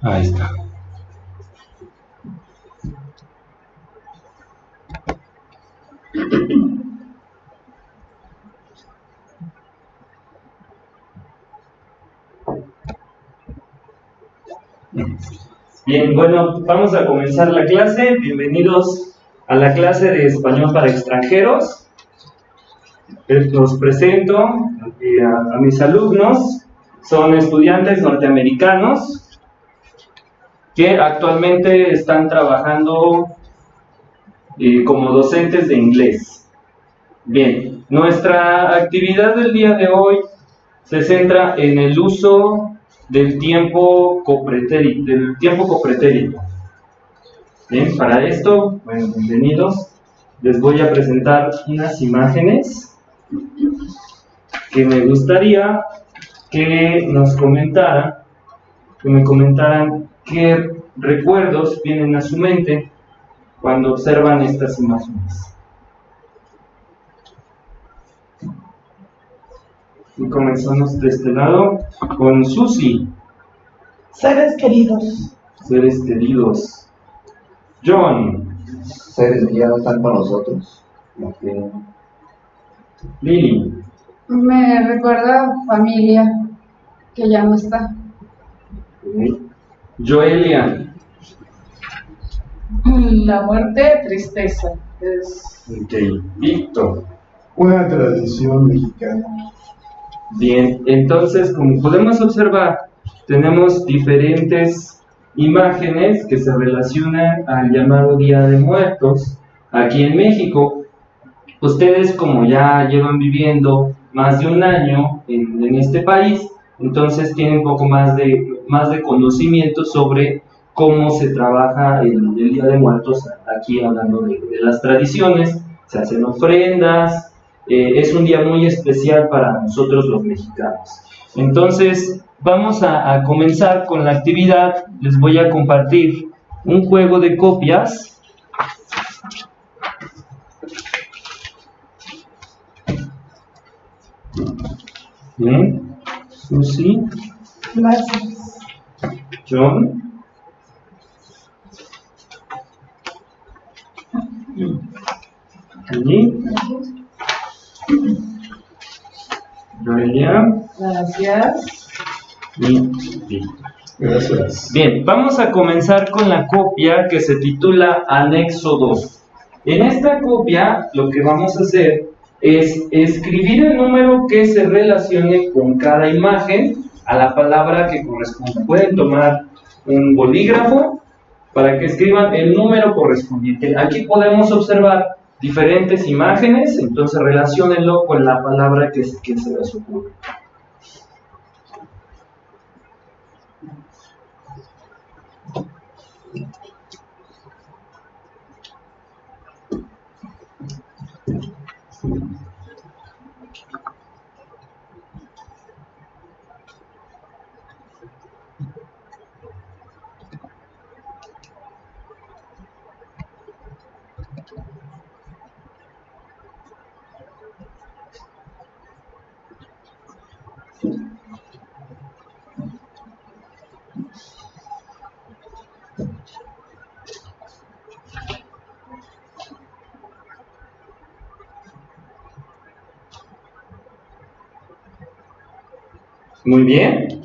Ahí está. Bien, bueno, vamos a comenzar la clase. Bienvenidos a la clase de español para extranjeros. Los presento a mis alumnos. Son estudiantes norteamericanos que actualmente están trabajando como docentes de inglés. Bien, nuestra actividad del día de hoy se centra en el uso del tiempo copretérito. Bien, para esto, bueno, bienvenidos. Les voy a presentar unas imágenes que me gustaría que me comentaran qué recuerdos vienen a su mente cuando observan estas imágenes. Y comenzamos de este lado con Susi. Seres queridos. Seres queridos. John. Seres que ya no están con nosotros. Lily. Me recuerda familia que ya no está. Joelia. La muerte, tristeza. Víctor. Una tradición mexicana. Bien, entonces, como podemos observar, tenemos diferentes imágenes que se relacionan al llamado Día de Muertos aquí en México. Ustedes, como ya llevan viviendo más de un año en este país, entonces tienen un poco más de conocimiento sobre cómo se trabaja el Día de Muertos aquí, hablando de las tradiciones. Se hacen ofrendas. Es un día muy especial para nosotros los mexicanos. Entonces, vamos a comenzar con la actividad. Les voy a compartir un juego de copias. Bien, Susi. Gracias. John. Lili. Noelia. Gracias. Y Víctor. Gracias. Bien, vamos a comenzar con la copia que se titula Anexo 2. En esta copia lo que vamos a hacer es escribir el número que se relacione con cada imagen a la palabra que corresponda. Pueden tomar un bolígrafo para que escriban el número correspondiente. Aquí podemos observar diferentes imágenes, entonces relaciónenlo con la palabra que se les ocurre. Muy bien.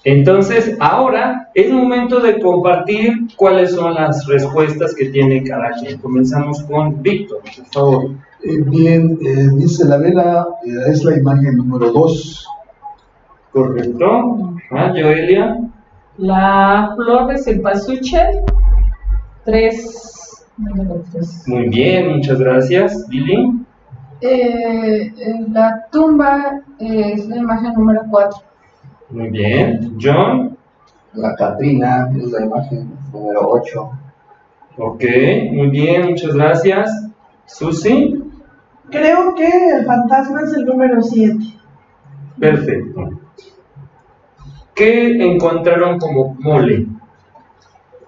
Entonces, ahora es momento de compartir cuáles son las respuestas que tiene cada quien. Comenzamos con Víctor, por favor. Bien, dice la vela, es la imagen número 2. Correcto. Joelia. La flor de cempasúchil, 3. Número 3. Muy bien, muchas gracias. Lili. La tumba es la imagen número 4. Muy bien. John. La Catrina es la imagen número 8. Ok, muy bien, muchas gracias. Susi. Creo que el fantasma es el número 7. Perfecto. ¿Qué encontraron como mole?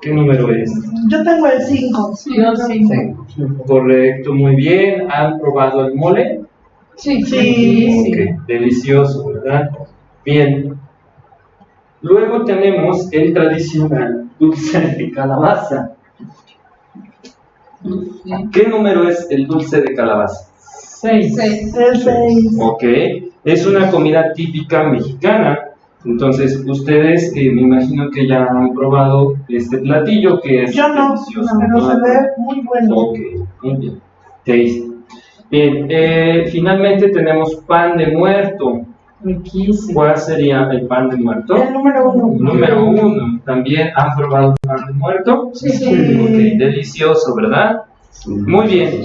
¿Qué número es? Yo tengo el 5. Yo 5. Correcto, muy bien. ¿Han probado el mole? Sí. Sí. Ok, delicioso, ¿verdad? Bien. Luego tenemos el tradicional dulce de calabaza. ¿Qué número es el dulce de calabaza? 6. El 6. Ok, es una comida típica mexicana. Entonces, ustedes me imagino que ya han probado este platillo que es Yo no, delicioso. pero se ve muy bueno. Ok, muy bien. Tasty. Bien, finalmente tenemos pan de muerto. Riquísimo. ¿Cuál sería el pan de muerto? El número 1. Número 1. ¿También han probado el pan de muerto? Sí. Ok, delicioso, ¿verdad? Muy bien.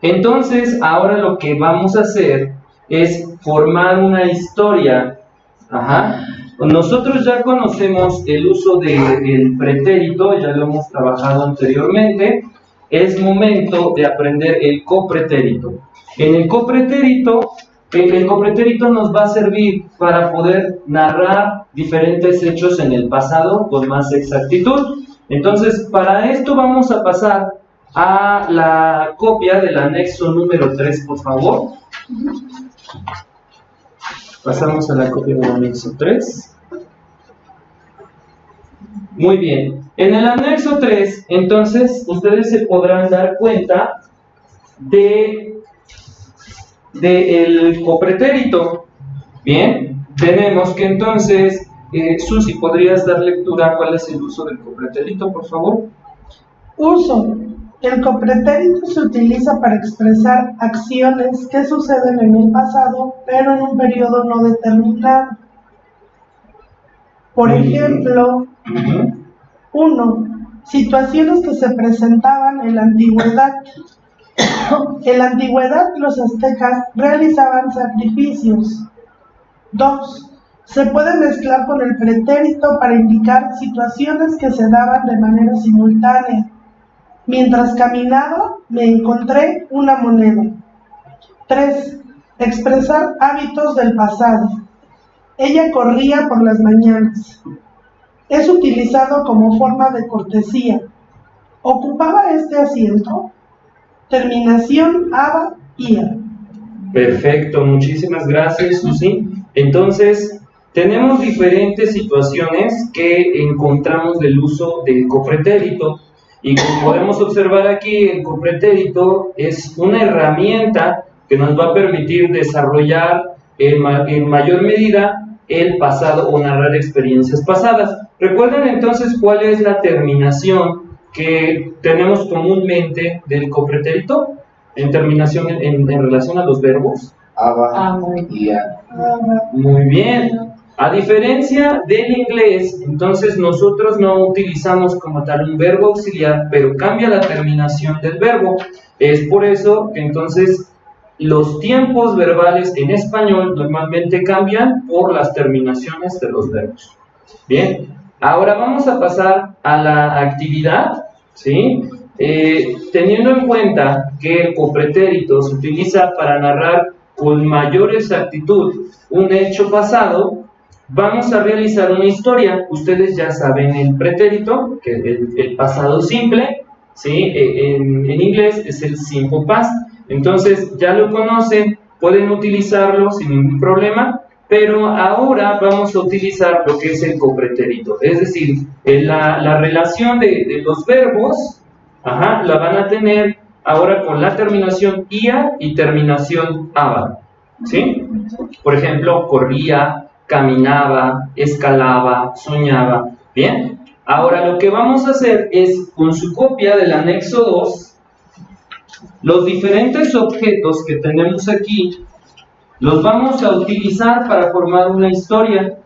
Entonces, ahora lo que vamos a hacer es formar una historia. Ajá. Nosotros ya conocemos el uso del pretérito, ya lo hemos trabajado anteriormente. Es momento de aprender el copretérito. En el copretérito nos va a servir para poder narrar diferentes hechos en el pasado con más exactitud. Entonces, para esto vamos a pasar a la copia del anexo número 3, por favor. Pasamos a la copia del anexo 3. Muy bien. En el anexo 3, entonces, ustedes se podrán dar cuenta de el copretérito. Bien, tenemos que entonces, Susi, ¿podrías dar lectura a cuál es el uso del copretérito, por favor? Uso. El copretérito se utiliza para expresar acciones que suceden en el pasado, pero en un periodo no determinado. Por ejemplo, 1. Situaciones que se presentaban en la antigüedad. En la antigüedad, los aztecas realizaban sacrificios. 2. Se puede mezclar con el pretérito para indicar situaciones que se daban de manera simultánea. Mientras caminaba, me encontré una moneda. 3. Expresar hábitos del pasado. Ella corría por las mañanas. Es utilizado como forma de cortesía. ¿Ocupaba este asiento? Terminación aba, ia. Perfecto, muchísimas gracias, Susi. Entonces, tenemos diferentes situaciones que encontramos del uso del copretérito. Y como podemos observar aquí, el copretérito es una herramienta que nos va a permitir desarrollar en mayor medida el pasado o narrar experiencias pasadas. ¿Recuerdan entonces cuál es la terminación que tenemos comúnmente del copretérito en terminación en relación a los verbos? Aba, ia. Muy bien. A diferencia del inglés, entonces nosotros no utilizamos como tal un verbo auxiliar, pero cambia la terminación del verbo. Es por eso que entonces los tiempos verbales en español normalmente cambian por las terminaciones de los verbos. Bien, ahora vamos a pasar a la actividad, ¿sí? Teniendo en cuenta que el copretérito se utiliza para narrar con mayor exactitud un hecho pasado, vamos a realizar una historia. Ustedes ya saben el pretérito, que es el pasado simple, ¿sí? En inglés es el simple past. Entonces ya lo conocen, pueden utilizarlo sin ningún problema, pero ahora vamos a utilizar lo que es el copretérito. Es decir, la relación de los verbos, la van a tener ahora con la terminación ia y terminación aba. ¿Sí? Por ejemplo, corría, caminaba, escalaba, soñaba. ¿Bien? Ahora lo que vamos a hacer es, con su copia del anexo 2, los diferentes objetos que tenemos aquí, los vamos a utilizar para formar una historia.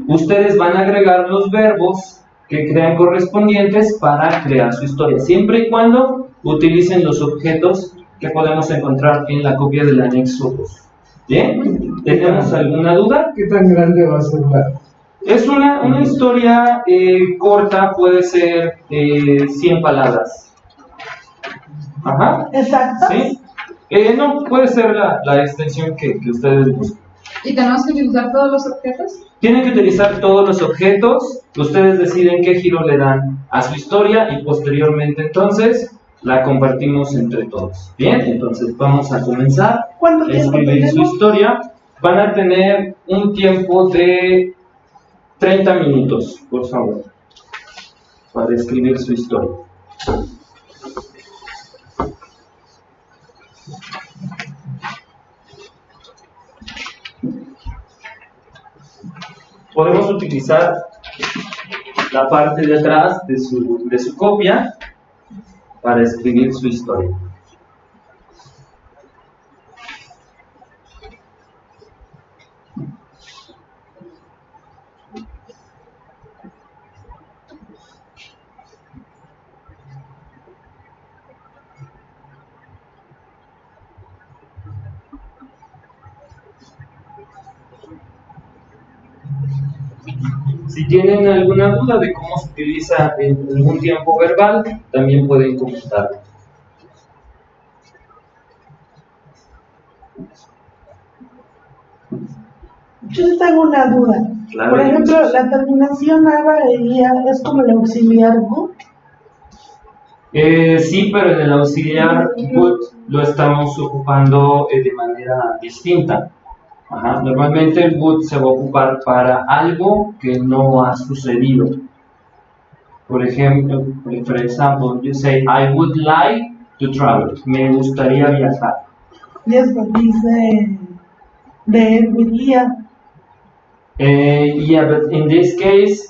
Ustedes van a agregar los verbos que crean correspondientes para crear su historia, siempre y cuando utilicen los objetos que podemos encontrar en la copia del anexo 2. ¿Bien? ¿Tenemos alguna duda? ¿Qué tan grande va a ser la? Es una historia corta, puede ser 100 palabras. Ajá. Exacto. ¿Sí? No, puede ser la extensión que ustedes busquen. ¿Y tenemos que utilizar todos los objetos? Tienen que utilizar todos los objetos, ustedes deciden qué giro le dan a su historia y posteriormente entonces la compartimos entre todos. Bien, entonces vamos a comenzar ¿Cuánto a tiempo escribir su tenemos? historia. Van a tener un tiempo de 30 minutos, por favor, para escribir su historia. Podemos utilizar la parte de atrás de su copia para escribir su historia. Si tienen alguna duda de cómo se utiliza en un tiempo verbal, también pueden comentarlo. Yo tengo una duda. Claro. Por ejemplo, la terminación aba e ia es como el auxiliar would. Sí, pero en el auxiliar would lo estamos ocupando de manera distinta. Ajá. Normalmente el would se va a ocupar para algo que no ha sucedido. Por ejemplo, you say, I would like to travel. Me gustaría viajar. Yes, but dice de with ia. Yeah, but in this case,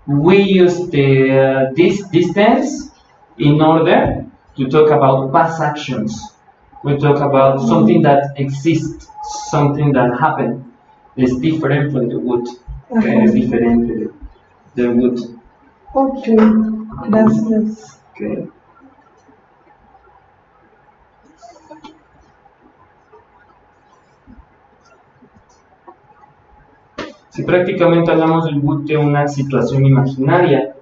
we use this tense in order to talk about past actions. We talk about something that exists, something that happened. It's different from the would. Okay? Es diferente del would. Ok, gracias. Okay. Si prácticamente hablamos del would de una situación imaginaria,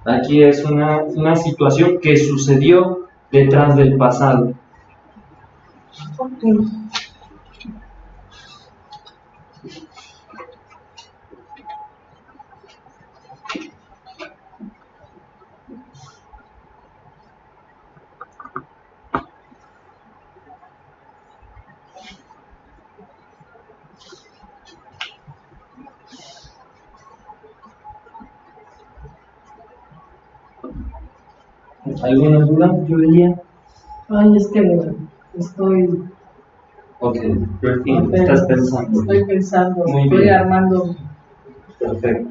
aquí es una situación que sucedió detrás del pasado. Ok. ¿Alguna duda, Julia? Ay, es que estoy, Ok, perfecto. Estás pensando. estoy pensando, Muy estoy bien. armando. Perfecto.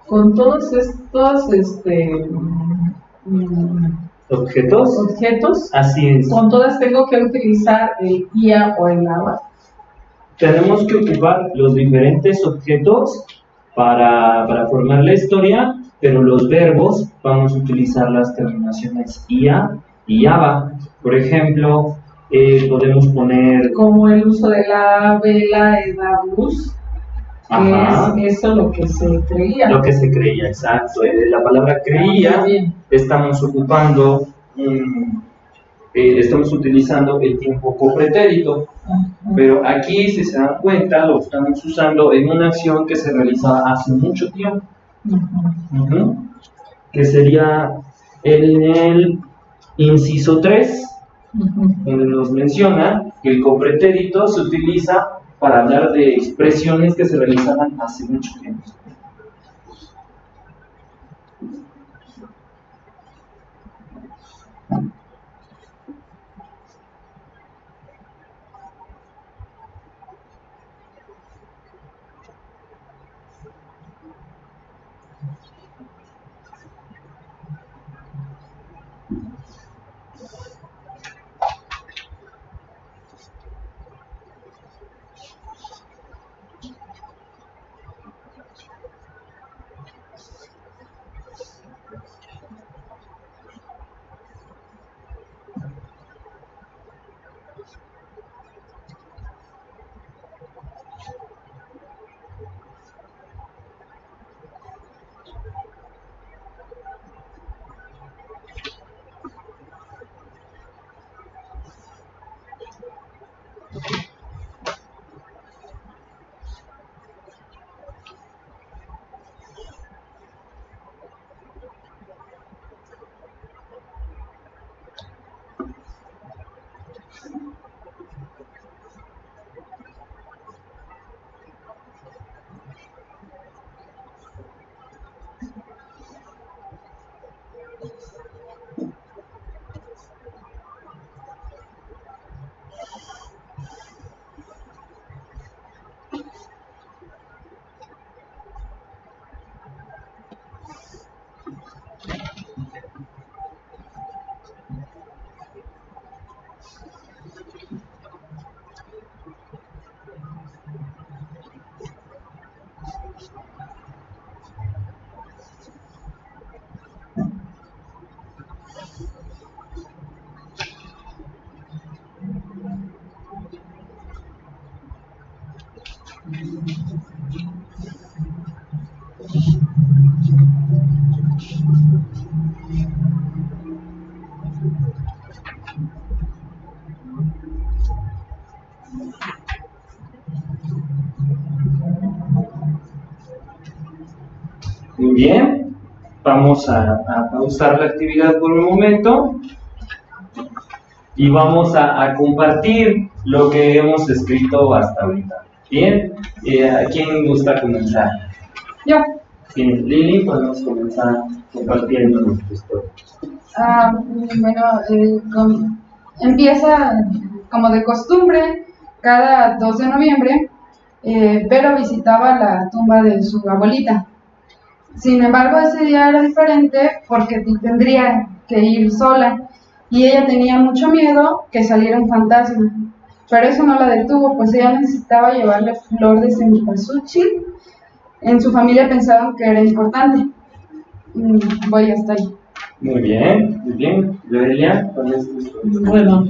con todos estos objetos. Así es. con todas tengo que utilizar el IA o el ABA. Tenemos que ocupar los diferentes objetos para formar la historia, pero los verbos vamos a utilizar las terminaciones IA y ABA. Por ejemplo, podemos poner... Como el uso de la vela, el bus, Ajá. que es eso lo que se creía. Lo que se creía, exacto. La palabra creía, Muy bien. estamos ocupando, estamos utilizando el tiempo copretérito, pero aquí, si se dan cuenta, lo estamos usando en una acción que se realizaba hace mucho tiempo, que sería en el inciso 3, donde nos menciona que el copretérito se utiliza para hablar de expresiones que se realizaban hace mucho tiempo. Muy bien, vamos a pausar la actividad por un momento y vamos a compartir lo que hemos escrito hasta ahorita. Bien, ¿a quién gusta comenzar? Yo. Bien, Lili, podemos comenzar compartiendo nuestra historia. Empieza como de costumbre, cada 2 de noviembre, Vero visitaba la tumba de su abuelita. Sin embargo, ese día era diferente porque tendría que ir sola y ella tenía mucho miedo que saliera un fantasma. Pero eso no la detuvo, pues ella necesitaba llevarle flor de cempasúchil. En su familia pensaban que era importante. Voy hasta ahí. Muy bien, muy bien. Debería, ¿cuál es tu historia? Bueno,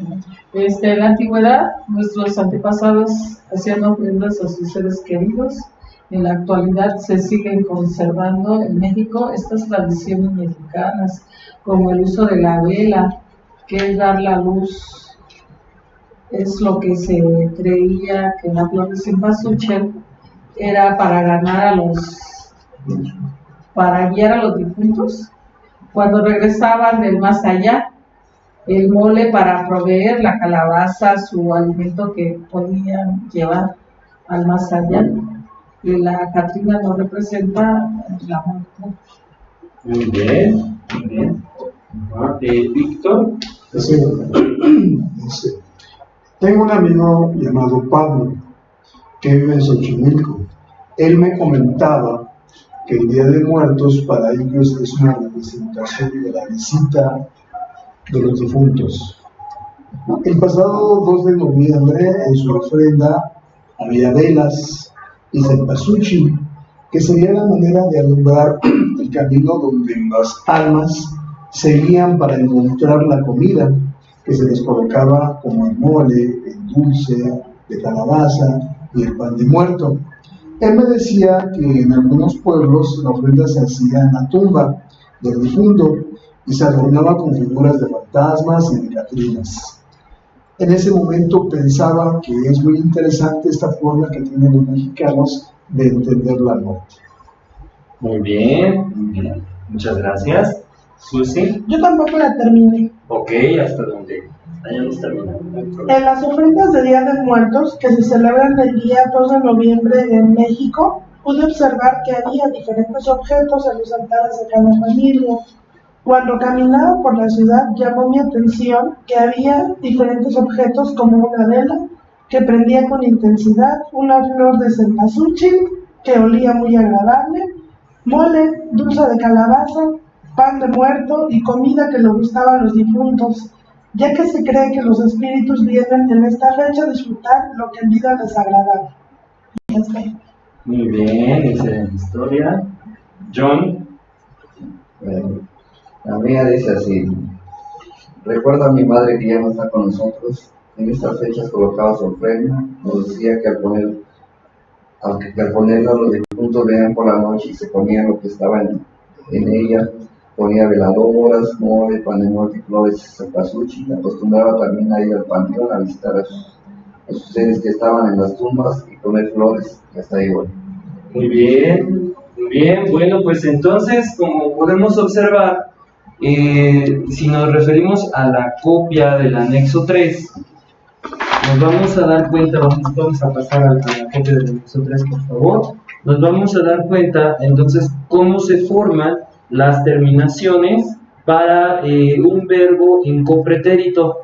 en la antigüedad, nuestros antepasados hacían ofrendas a sus seres queridos. En la actualidad se siguen conservando en México estas tradiciones mexicanas, como el uso de la vela, que es dar la luz. Es lo que se creía que la flor de cempasúchil era para guiar a los difuntos cuando regresaban del más allá. El mole para proveer, la calabaza, su alimento que podían llevar al más allá. Y la Catrina no representa la muerte. Muy bien, muy bien. Víctor. Sí, dice, tengo un amigo llamado Pablo que vive en Xochimilco. Él me comentaba que el Día de Muertos para ellos es una representación de la visita de los difuntos. El pasado 2 de noviembre, en su ofrenda, había velas y cempasúchil, que sería la manera de alumbrar el camino donde las almas seguían para encontrar la comida que se les colocaba, como el mole, el dulce de calabaza y el pan de muerto. Él me decía que en algunos pueblos la ofrenda se hacía en la tumba del difunto y se adornaba con figuras de fantasmas y de catrinas. En ese momento pensaba que es muy interesante esta forma que tienen los mexicanos de entender la muerte. Muy bien, muy bien. Muchas gracias. Susi. Yo tampoco la terminé. Ok, ¿hasta dónde? Hayamos terminado. No hay En problema. las ofrendas de Día de Muertos, que se celebran el día 2 de noviembre en México, pude observar que había diferentes objetos en los altares de cada familia. Cuando caminaba por la ciudad, llamó mi atención que había diferentes objetos como una vela que prendía con intensidad, una flor de cempasúchil que olía muy agradable, mole, dulce de calabaza, pan de muerto y comida que le gustaba a los difuntos, ya que se cree que los espíritus vienen en esta fecha a disfrutar lo que en vida les agradaba. Ya está. Muy bien, excelente historia. John. La mía dice así: recuerda a mi madre que ya no está con nosotros. En estas fechas colocaba su ofrenda. Nos decía que al ponerla los difuntos venían por la noche y se comían lo que estaba en ella. Ponía veladoras, mole, pan de muerto y flores de cempasúchil. Acostumbraba también a ir al panteón a visitar a sus seres que estaban en las tumbas y poner flores. Y hasta ahí voy. Muy bien, muy bien. Bueno, pues entonces, como podemos observar, si nos referimos a la copia del anexo 3, nos vamos a dar cuenta, vamos a pasar a la copia del anexo 3, por favor. Nos vamos a dar cuenta, entonces, cómo se forman las terminaciones para un verbo en copretérito.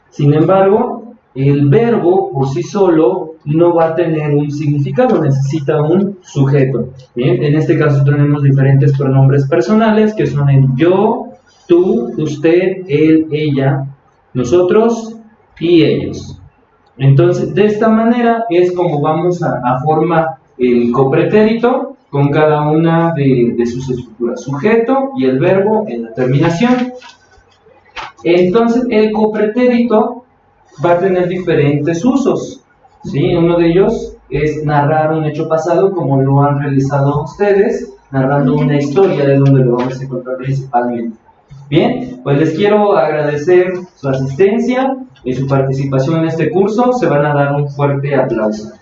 Sin embargo, el verbo por sí solo no va a tener un significado, necesita un sujeto. Bien, en este caso tenemos diferentes pronombres personales que son el yo, tú, usted, él, ella, nosotros y ellos. Entonces, de esta manera es como vamos a formar el copretérito con cada una de sus estructuras, sujeto y el verbo en la terminación. Entonces, el copretérito va a tener diferentes usos, ¿sí? Uno de ellos es narrar un hecho pasado, como lo han realizado ustedes, narrando una historia de donde lo vamos a encontrar principalmente. Bien, pues les quiero agradecer su asistencia y su participación en este curso. Se van a dar un fuerte aplauso.